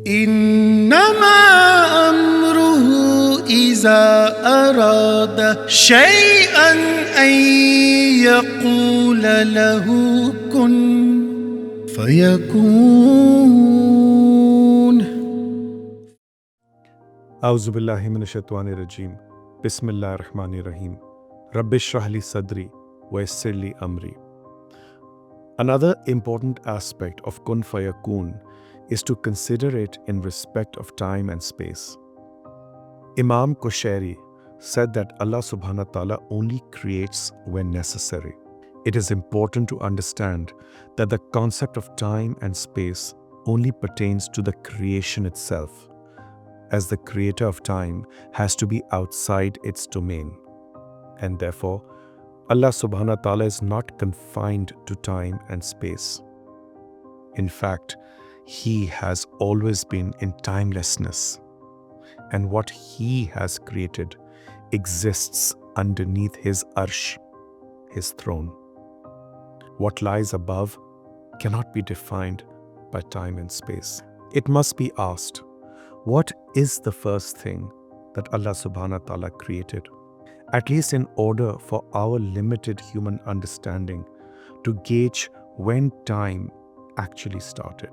إنما أمره إذا أراد شيئا أن يقول له كن فيكون. أعوذ بالله من الشيطان الرجيم. بسم الله الرحمن الرحيم. رب اشرح لي صدري ويسر لي أمري. Another important aspect of Kun Fayakun is to consider it in respect of time and space. Imam Qushayri said that Allah subhanahu wa ta'ala only creates when necessary. It is important to understand that the concept of time and space only pertains to the creation itself, as the creator of time has to be outside its domain. And therefore, Allah subhanahu wa ta'ala is not confined to time and space. In fact, He has always been in timelessness, and what He has created exists underneath His arsh, His throne. What lies above cannot be defined by time and space. It must be asked, what is the first thing that Allah subhanahu wa ta'ala created? At least in order for our limited human understanding to gauge when time actually started.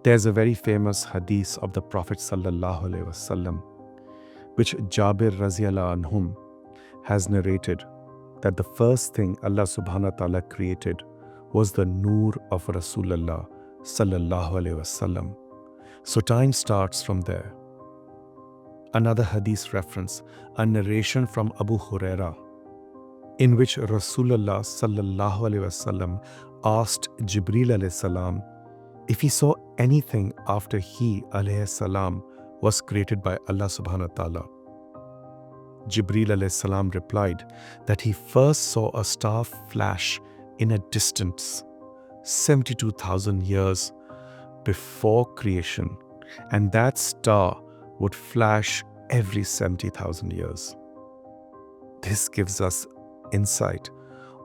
There's a very famous hadith of the Prophet sallallahu alaihi wasallam, which Jabir radhiyallahu anhum has narrated, that the first thing Allah subhanahu wa ta'ala created was the Noor of Rasulullah sallallahu alaihi wasallam. So time starts from there. Another hadith reference, a narration from Abu Huraira, in which Rasulullah sallallahu alaihi wasallam asked Jibreel alayhi salam if he saw anything after he alayhi salam was created by Allah subhanahu wa ta'ala. Jibreel alayhi salam replied that he first saw a star flash in a distance 72,000 years before creation, and that star would flash every 70,000 years. This gives us insight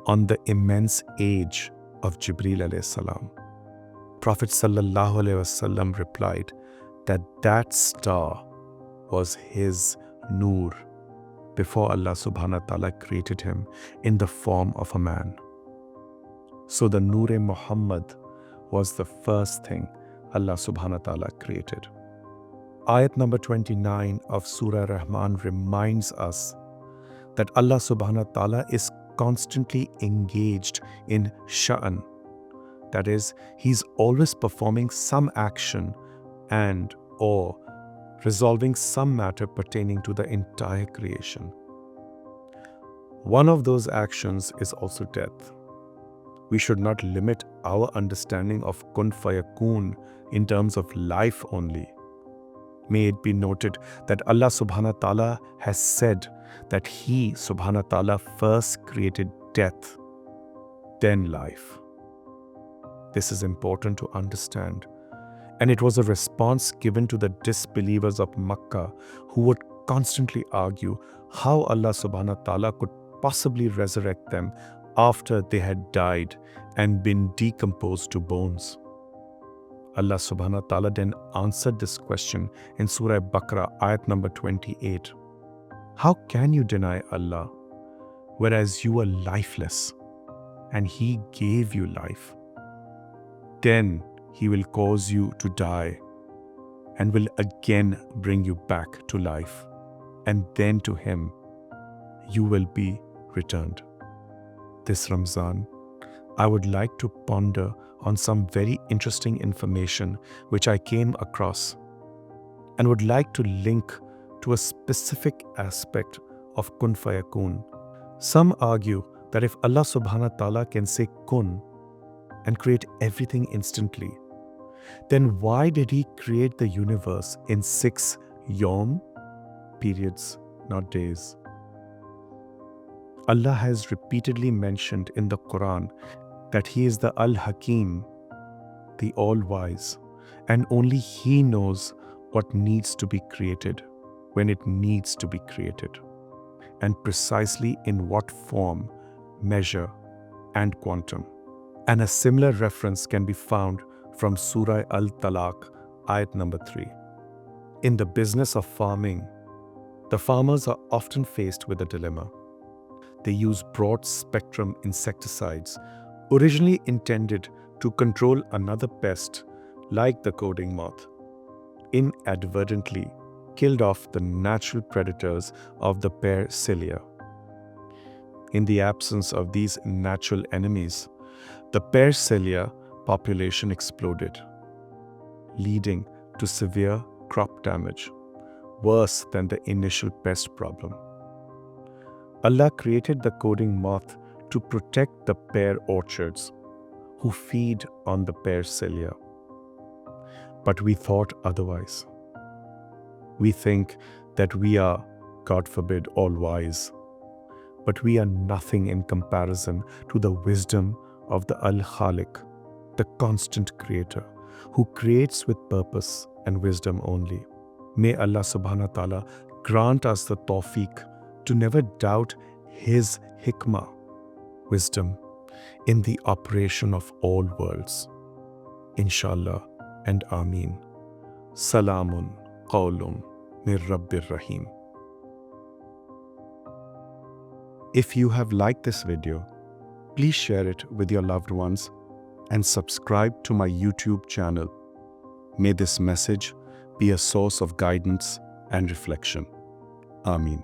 on the immense age of Jibreel alayhi salam. Prophet sallallahu alaihi wasallam replied that that star was his Noor before Allah subhanahu wa ta'ala created him in the form of a man. So the Noor-e Muhammad was the first thing Allah subhanahu wa ta'ala created. Ayat number 29 of Surah Rahman reminds us that Allah subhanahu wa ta'ala is constantly engaged in sha'an. That is, He's always performing some action and or resolving some matter pertaining to the entire creation. One of those actions is also death. We should not limit our understanding of Kun Fayakun in terms of life only. May it be noted that Allah subhanahu wa ta'ala has said that He subhanahu wa ta'ala first created death, then life. This is important to understand, and it was a response given to the disbelievers of Makkah who would constantly argue how Allah subhanahu wa ta'ala could possibly resurrect them after they had died and been decomposed to bones. Allah subhanahu wa ta'ala then answered this question in Surah Baqarah, ayat number 28. How can you deny Allah, whereas you were lifeless, and He gave you life? Then He will cause you to die, and will again bring you back to life, and then to Him you will be returned. This Ramzan, I would like to ponder on some very interesting information which I came across, and would like to link to a specific aspect of Kun Fayakun. Some argue that if Allah subhanahu wa ta'ala can say Kun and create everything instantly, then why did He create the universe in 6 yom, periods, not days? Allah has repeatedly mentioned in the Quran that He is the Al-Hakim, the All-Wise, and only He knows what needs to be created when it needs to be created, and precisely in what form, measure, and quantum. And a similar reference can be found from Surah Al-Talaq, Ayat number 3. In the business of farming, the farmers are often faced with a dilemma. They use broad-spectrum insecticides originally intended to control another pest like the coding moth, inadvertently killed off the natural predators of the pear cilia. In the absence of these natural enemies, the pear cilia population exploded, leading to severe crop damage, worse than the initial pest problem. Allah created the coding moth to protect the pear orchards, who feed on the pear cilia. But we thought otherwise. We think that we are, God forbid, all-wise. But we are nothing in comparison to the wisdom of the Al-Khaliq, the constant creator, who creates with purpose and wisdom only. May Allah subhanahu wa ta'ala grant us the tawfiq to never doubt His hikmah, wisdom, in the operation of all worlds. Inshallah and Ameen. Salamun qawlum mir Rabbir Rahim. If you have liked this video, please share it with your loved ones and subscribe to my YouTube channel. May this message be a source of guidance and reflection. Ameen.